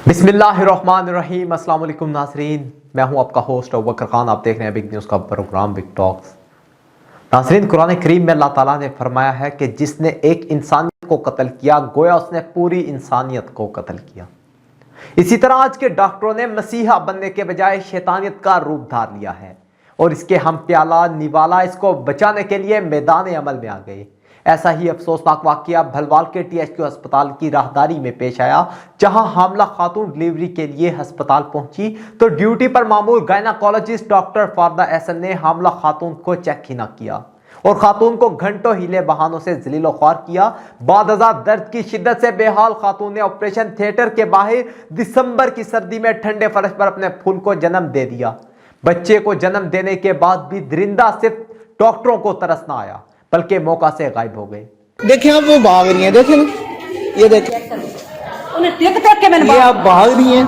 बिस्मिल्लाहिर्रहमानिर्रहीम। अस्सलाम वालेकुम नाज़रीन, मैं हूं आपका होस्ट अबू बकर खान। आप देख रहे हैं बिग न्यूज़ का प्रोग्राम बिग टॉक्स। नाज़रीन, कुरान करीम में अल्लाह ताला ने फरमाया है कि जिसने एक इंसानियत को कत्ल किया गोया उसने पूरी इंसानियत को कत्ल किया। इसी तरह आज के डॉक्टरों ने मसीहा बनने के बजाय शैतानियत का रूप धार लिया है और इसके हम प्याला निवाला इसको बचाने के लिए मैदान अमल में आ गए। ऐसा ही अफसोसनाक वाकया भलवाल के THQ अस्पताल की राहदारी में पेश आया, जहां हामला खातून डिलीवरी के लिए अस्पताल पहुंची तो ड्यूटी पर मामूर गायनाकोलॉजिस्ट डॉक्टर फारदा एहसन ने हामला खातून को चेक ही न किया और खातून को घंटों हीले बहानों से जलीलो ख्वार किया। बादअज़ा दर्द की शिद्दत से बेहाल खातून ने ऑपरेशन थिएटर के बाहर दिसंबर की सर्दी में ठंडे फर्श पर अपने फूल को जन्म दे दिया। बच्चे को जन्म देने के बाद भी दरिंदा सिर्फ डॉक्टरों को तरस ना आया बल्कि मौका से गायब हो गए। देखिए आप वो भाग रही हैं, देखें ना, ये देखें उन्हें देख के मैंने ये आप भाग रही हैं।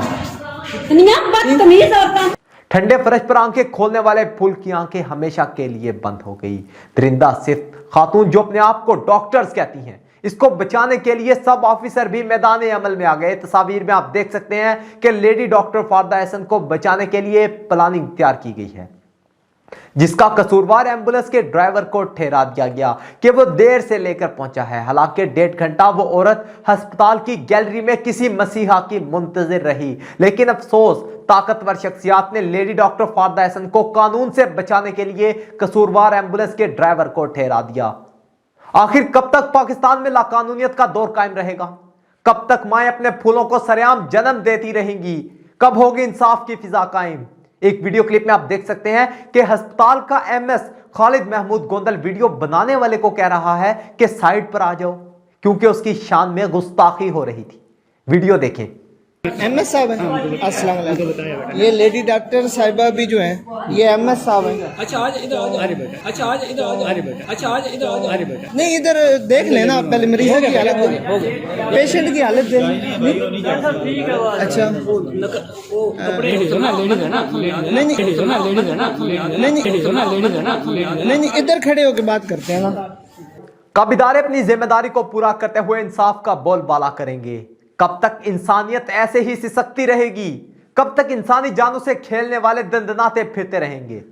दुनिया बदतमीज औरतां। ठंडे फर्श पर आंखें खोलने वाले फूल की आंखें हमेशा के लिए बंद हो गई। दरिंदा सिर्फ खातून जो अपने आप को डॉक्टर्स कहती हैं, इसको बचाने के लिए सब ऑफिसर भी मैदान अमल में आ गए। तस्वीर में आप देख सकते हैं कि लेडी डॉक्टर फारदा एहसन को बचाने के लिए प्लानिंग तैयार की गई है, जिसका कसूरवार एम्बुलेंस के ड्राइवर को ठहरा दिया गया कि वो देर से लेकर पहुंचा है। हालांकि 1.5 घंटा वो औरत अस्पताल की गैलरी में किसी मसीहा की मुंतजिर रही, लेकिन अफसोस ताकतवर शख्सियात ने लेडी डॉक्टर फारदा एहसन को कानून से बचाने के लिए कसूरवार एम्बुलेंस के ड्राइवर को ठहरा दिया। आखिर कब तक पाकिस्तान में लाकानूनियत का दौर कायम रहेगा? कब तक माएं अपने फूलों को सरेआम जन्म देती रहेंगी? कब होगी इंसाफ की फिजा कायम? एक वीडियो क्लिप में आप देख सकते हैं कि अस्पताल का MS खालिद महमूद गोंदल वीडियो बनाने वाले को कह रहा है कि साइड पर आ जाओ, क्योंकि उसकी शान में गुस्ताखी हो रही थी। वीडियो देखें। MS साहब हैं, अस्सलाम वालेकुम। ये लेडी डॉक्टर साहिबा भी जो हैं ये MS साहब हैं। अच्छा आज इधर अरे बेटा, अच्छा आज इधर अरे बेटा, अच्छा आज इधर अरे बेटा। नहीं इधर देख लेना आप, पहले मरीजों की हालत देख, पेशेंट की हालत देख। अच्छा नहीं इधर खड़े होकर बात करते हैं ना। कब इदारे अपनी जिम्मेदारी को पूरा करते हुए इंसाफ का बोलबाला करेंगे? कब तक इंसानियत ऐसे ही सिसकती रहेगी? कब तक इंसानी जानों से खेलने वाले दंदनाते फिरते रहेंगे?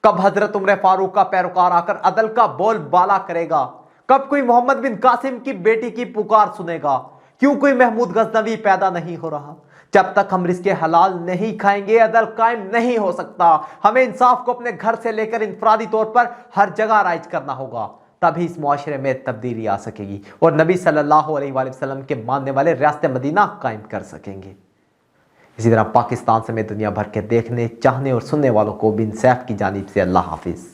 कब हजरत उमर फारूक का पैरोकार आकर अदल का बोलबाला करेगा? कब कोई मोहम्मद बिन कासिम की बेटी की पुकार सुनेगा? क्यों कोई महमूद गजनवी पैदा नहीं हो रहा? जब तक हम रिज़्क़े हलाल नहीं खाएंगे अदल कायम नहीं हो सकता। हमें इंसाफ को अपने घर से लेकर इंफरादी तौर पर हर जगह राइज करना होगा, तभी इस मुआशरे में तब्दीली आ सकेगी और नबी सल्लल्लाहु अलैहि वसल्लम के मानने वाले रियासत मदीना कायम कर सकेंगे। इसी तरह पाकिस्तान समेत दुनिया भर के देखने, चाहने और सुनने वालों को बिन सैफ की जानिब से अल्लाह हाफिज।